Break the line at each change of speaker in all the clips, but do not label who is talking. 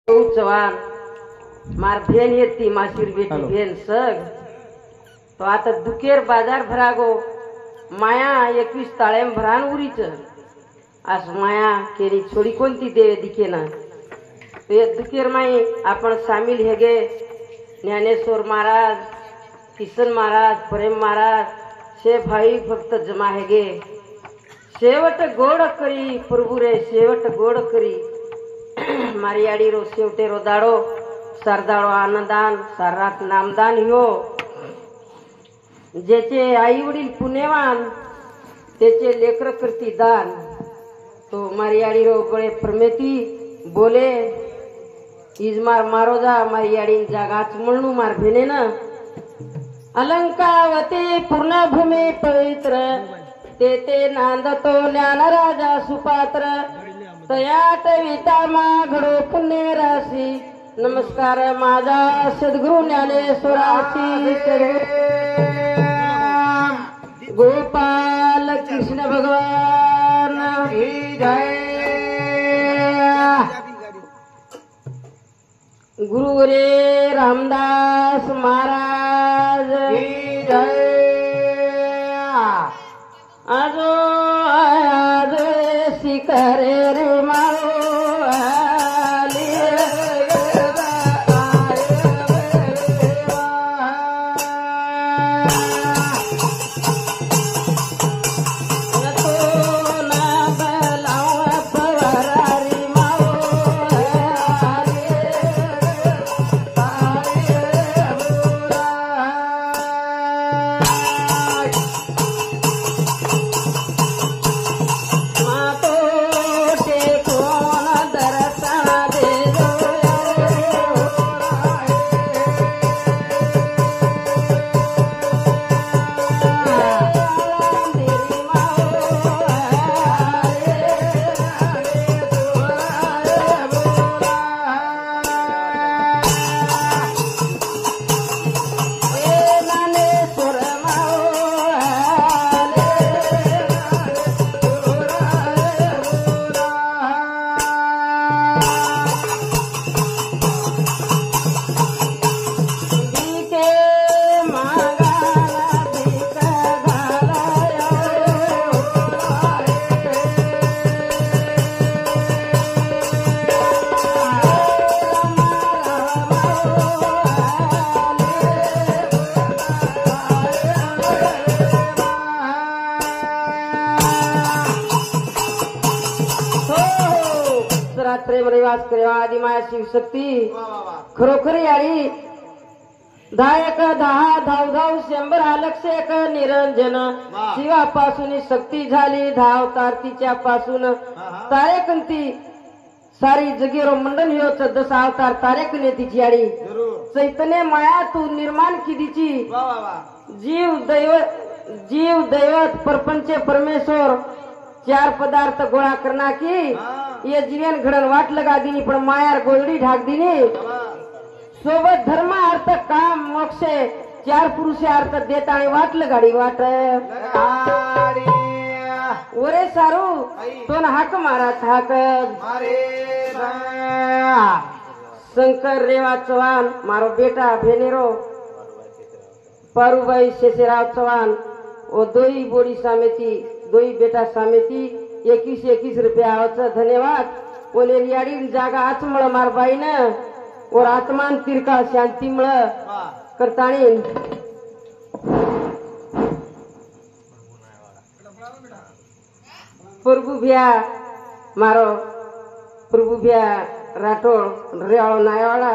चव्हाण मार भेन येती मासीर बेटी भेन सग तो आता दुकेर बाजार भरागो माया 21 ताळेम भरान उरीच आज माया केरी छोडी कोणती देवे दिखे ना तो ये दुकेर माई आपण सामील हेगे ज्ञानेश्वर महाराज किसन महाराज प्रेम महाराज शे भाई भक्त जमा हेगे शेवट गोड करी प्रभु रे शेवट गोड करी मारियाडी रो शेवटे रो दाडो सरदाळो आनंदान सारात नामदान ह्यो ज्याचे आई वडील पुण्यवान त्याचे लेकर करती दान तो मारियाडी रो गळे प्रमेती बोले इजमार मारोजा मारियाडी जागाच म्हणू मार भेने ना अलंकावती पूर्ण भूमी पवित्र ते नांदतो ज्ञान राजा सुपात्र तयात वितामा घडो पुण्य राशी नमस्कार माझा सद्गुरु ज्ञानेश्वराची गोपाल कृष्ण भगवान की जय गुरु रे रामदास महाराज की जय आजो आज शिखरे रे मारो प्रेम निवास करेवा आदि माया शिव शक्ती खरोखरी यारी 10 धाव 100 लक्ष एक निरंजन शिवापासून शक्ती झाली धाव तारतीच्या पासून तारेकंती सारी जगेरो मंडल ह्यो 10 अवतार तारेकने तिची याडी चैतन्य माया तू निर्माण किदीची जीव दैवत परपंच परमेश्वर 4 पदार्थ गोळा करना की ये जीवन घडण वाट लगा दिनी पण मायार गोळडी ढाक दिनी सोबत धर्म अर्थ काम मोक्ष 4 पुरुष अर्थ देता आणि वाट लगाडी वाट ओरे सारू तोन हाक मारा हाक शंकर रेवा चव्हाण मारो बेटा भेनेरो पारुबाई शेषराव चव्हाण ओ दोई बोडी सामेती दोई बेटा सामेती 21 रुपया आवच धन्यवाद ओले रियाडी जागा आचमळ मार बाईन और आत्मान तिरका शांती मळ करताणी प्रभु भ्या मारो प्रभु भ्या राठोड रेवाळो नायवाडा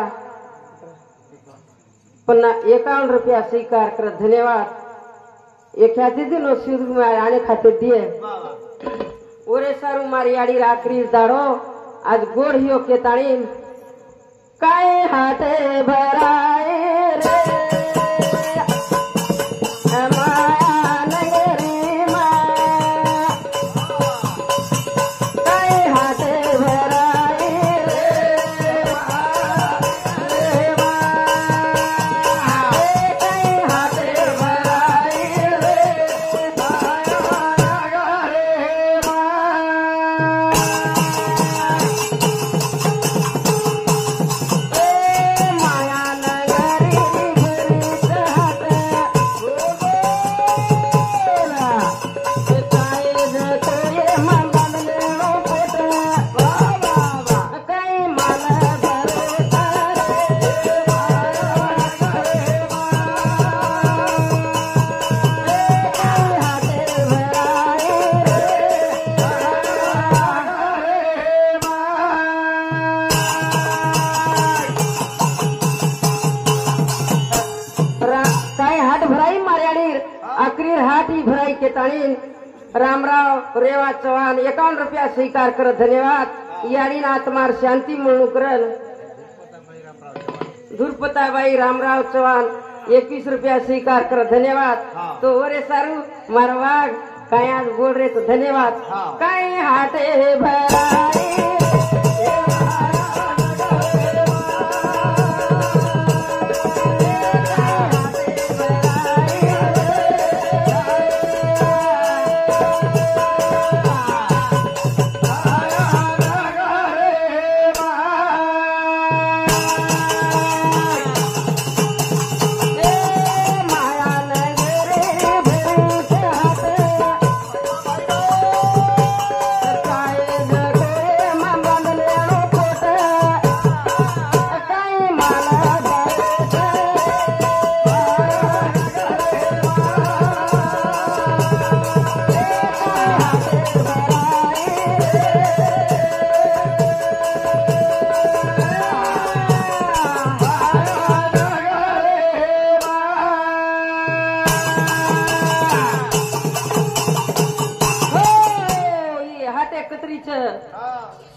51 रुपया स्वीकार कर धन्यवाद एक खाते दिनो शिरू आणि खाते दिए ओरे सारू मारी आडी रात्री दाडो आज गोड हियो केताणी काय हाते भराए रे माया नगरी मा काय हाते भराए रे मा काय हाते भराए रे माया रे मा केताणी रामराव रेवा चव्हाण 51 रुपया स्वीकार करत धन्यवाद याडीन आत्मार शांती म्हणू करल धुरपताबाई रामराव चव्हाण 21 रुपया स्वीकार करत धन्यवाद तो वरे सारू मारा वाघ काय आज बोल रे तो धन्यवाद काय हाटे भराए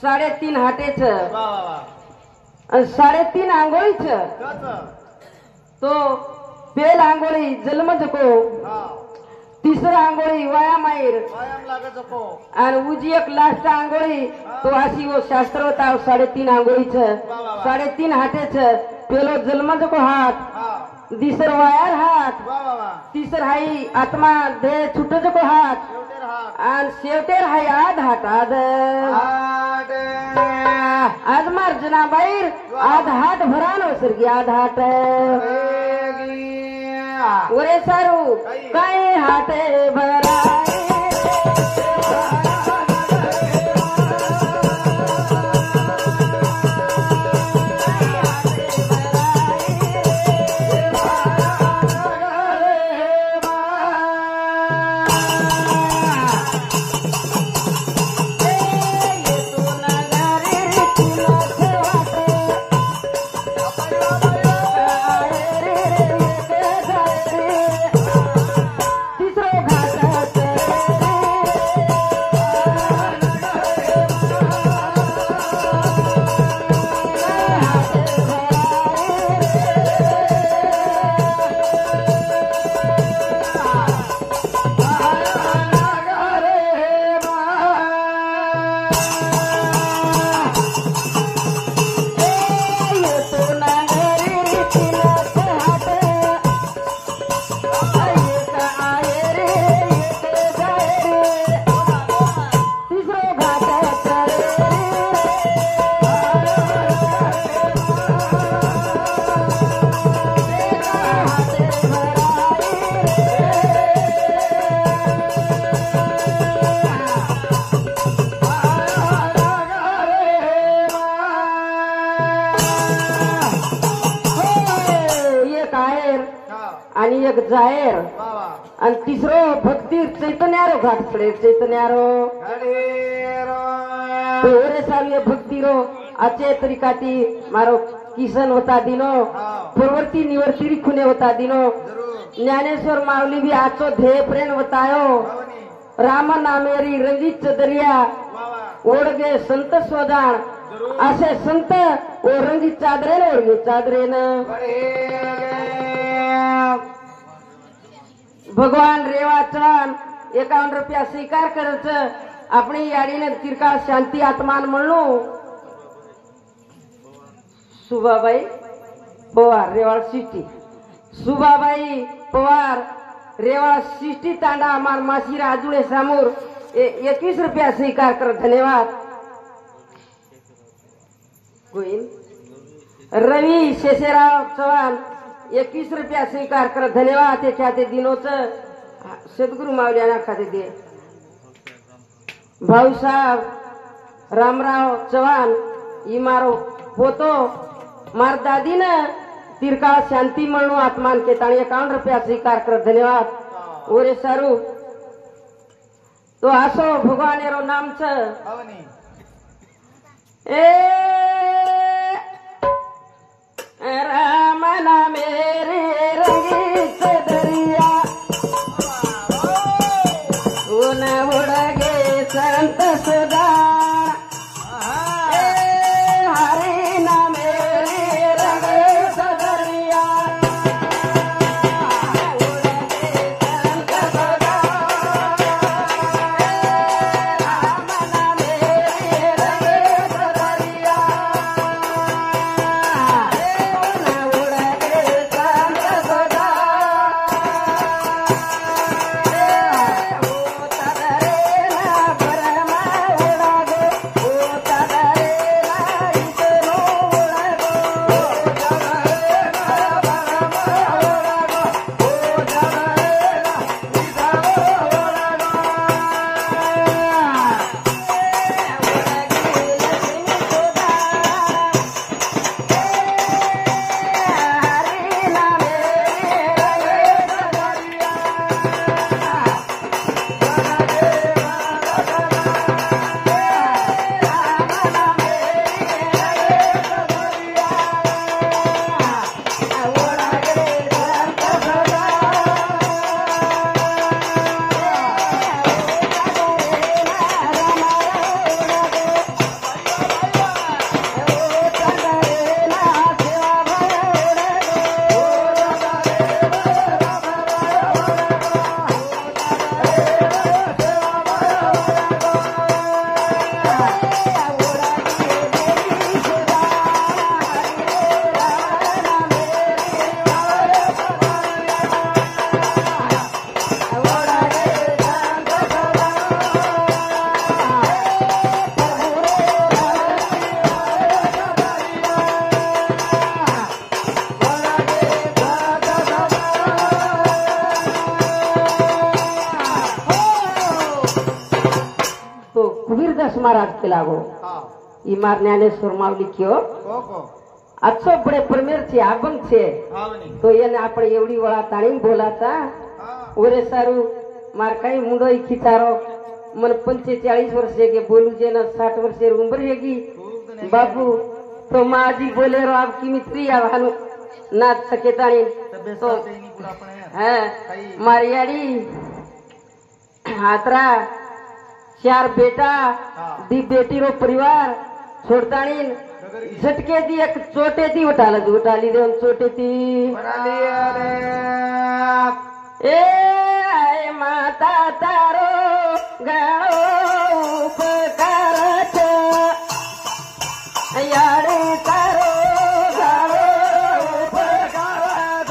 साडेतीन हाटेच 3.5 आंघोळीच तो पेल आंघोळी जन्म जको तिसरा आंघोळी व्यायाम आणि उजी एक लास्ट आंघोळी तो अशी वो शास्त्र होता 3.5 आंघोळीच 3.5 हाटेच पेलो जन्म जको हात दिसर वायर हात तिसर हाई आत्मा देह छुट जको हात आणि शेवटेर हाय आध हाट आज मार्जना बाहेर आध हाट भरान सरगी आध हाट वरे सारू काय हाटे भराए आणि एक जाहेर आणि तिसरो भक्ती चैतन्यारो घाट पडे चैतन्यारो ओरे सारे भक्ती रो अच्छे तरीकाती मारो किसन होता दिनो प्रवृत्ति निवर्ती रिखुने होता दिनो ज्ञानेश्वर माऊली भी आचो ध्येय प्रेम बतायो राम नामेरी रंगीत चदरिया ओढ गे संत स्वजान असे संत ओ रंगीत चादरेन ओढगे चादरेन भगवान रेवा चव्हाण 51 रुपया स्वीकार करायचं आपणी याडीने तिरकाळ शांती आत्मान म्हणलो सुभाबाई पवार रेवाळ सिटी सुभाबाई पवार रेवाळ सिटी तांडा अमार मासी राजुळे समोर 21 रुपया स्वीकार कर धन्यवाद गोविंद रवी शेषेराव चव्हाण 21 रुपया स्वीकार कर धन्यवाद ते खाते दिनोच सद्गुरु माऊलीना खाते दे भाऊसाहेब रामराव चव्हाण ही मारो होतो मार दादीनं तिरकाळ शांती म्हणू आत्मान के ताणी 51 रुपया स्वीकार कर धन्यवाद ओरे सारू तो असो भगवान एरो नाम छ राम नामे रे रंगीत दरिया दस महाराज के लागो ई मार ज्ञानेश्वर मावली क्यों अच्छो बड़े प्रमेर छे आगम छे तो એને આપણે એવડી વળા તાણી બોલાતા ઓરે સારું માર કઈ મુંડો ખીચારો मन 45 वर्षे के बोलू जे ना 60 वर्षे उम्र हेगी बाबू तो माजी बोले रो आपकी मित्री आवानु नाच सके ताणी तो है मारियाड़ी हातरा 4 बेटा दी बेटी रो परिवार छोड़ताणी झटके दी एक चोटे थी उठाली दे चोटे थी ए आए माता तारो गाओ उपकार यारे तारो गाओ उपकार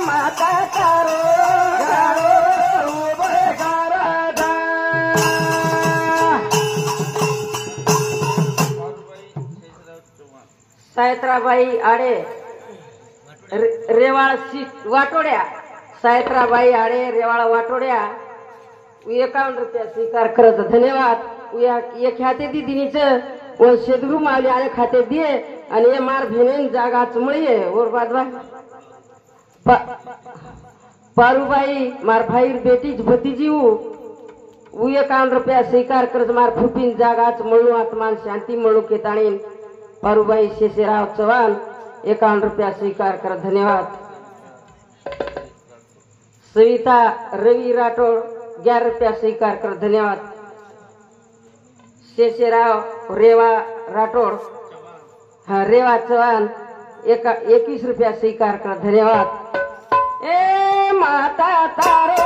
माता तारो गाओ उपकार सायत्राबाई आडे रेवाळ वाटोड्या सायत्राबाई आडे रेवाळ वाटोड्या 51 रुपया स्वीकार करत धन्यवाद ये खाते दी दिनीच वो शेदरू मावली आले खाते दिए आणि ये मार भिनेन जागाच मळीये और बादवा पारूबाई मार भाईर बेटीच भतीजी 51 रुपया स्वीकार करत मार फुपीन जागाच मळू आत्मान शांती मळू केताणी पारूबाई शेषराव चव्हाण 51 रुपया स्वीकार कर धन्यवाद सविता रवि राठोड 11 रुपया स्वीकार कर धन्यवाद शेषराव रेवा राठोड हाँ रेवा चव्हाण 21 रुपया स्वीकार कर धन्यवाद ए माता तारो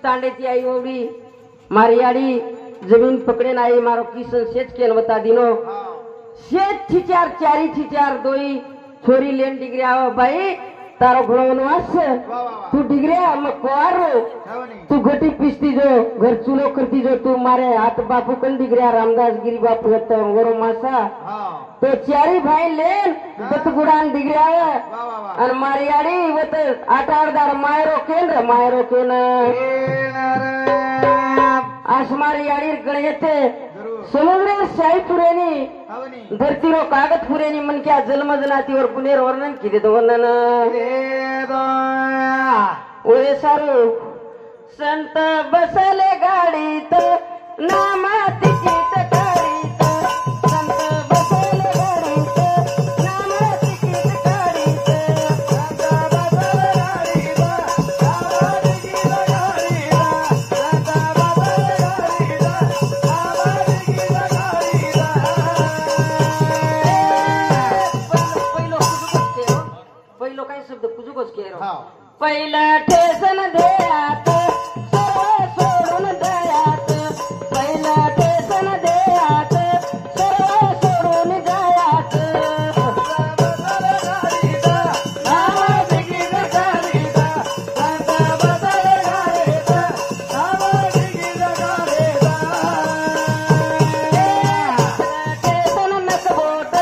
तांडेती आई ओवडी मारियाड़ी जमीन पकड़े ना आई मारो किसन सेच के बता दिनो सेच छिचार चारी छिचार दोई छोरी लेन डिग्री आओ भाई तारो घोड़ो वनवास तू डिग्रिया मैं कुआरो तू घटी पिसती जो घर चूलो करती जो तू मारे हाथ बापू कन डिग्रिया रामदास गिरी बापू हत्ता वरो मासा तो चारी भाई लेन दत गुडान डिग्रिया और मारियाड़ी वो तो 8-8 मायरो केन आसमारियाड़ी गणेते समुद्र शाही पुरेनी धरती रो कागज पुरेनी मन क्या जलमजनाती और पुनेर वर्णन की तो वर्णन ओरे सारू संत बसले गाडी तो नामा तिकीट काढी संत बसले गाडी तो नामा तिकीट काढी संत बसले गाडी नामा तिकीट काढी संत बसले गाडी नामा तिकीट काढी पहिलो काय शब्द पुजुकोच केरो पहिला ठेसन देयात सर्व सोडून दयात पहिला ठेसन देयात सर्व सोडून दयात नामा तिकीट काढीता संत बसले गाडीता नामा तिकीट काढीता ठेसन नकबोट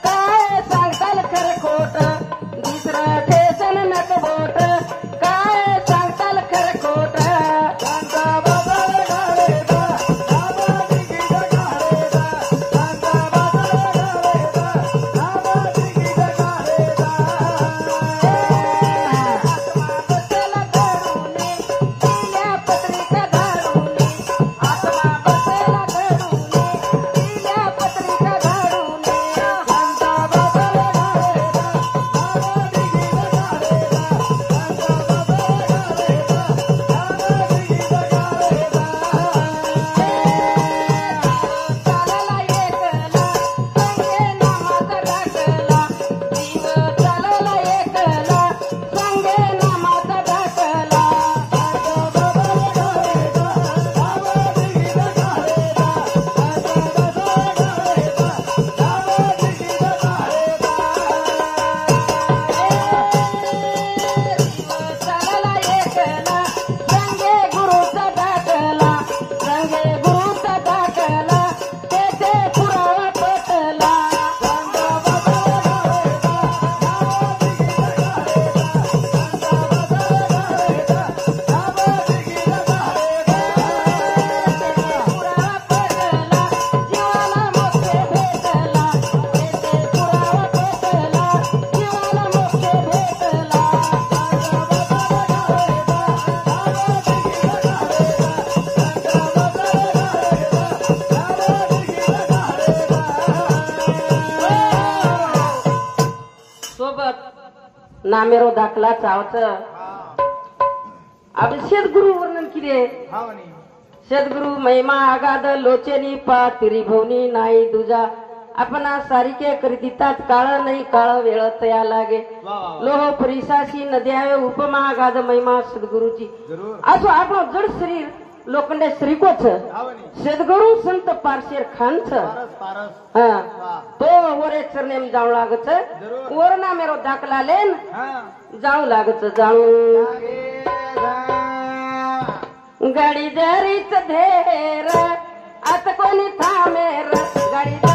काय सांगताल खरं खोट दुसरं ठेसन नकबोट काय सांगताल खरं खोट नामेरो दाखला चावच अब सद्गुरु वर्णन किरे सद्गुरु महिमा आगाद लोचेनी पा त्रिभुवनी नाही दुजा आपणा सारिके करीतात काळ नाही काळ वेळ तया लागे लोह परिसाशी नद्यावे उपमा आगाद महिमा सद्गुरुची असो आपण जड शरीर लोखंडे श्रीकोच सद्गुरु संत पारशेर खानच तो वरे चरनेम जाऊ लागच वर ना मेरो दाखला लेन जाऊ लागच जाऊ गाडी जरीच धेर आता कोणी थांबेर गाडी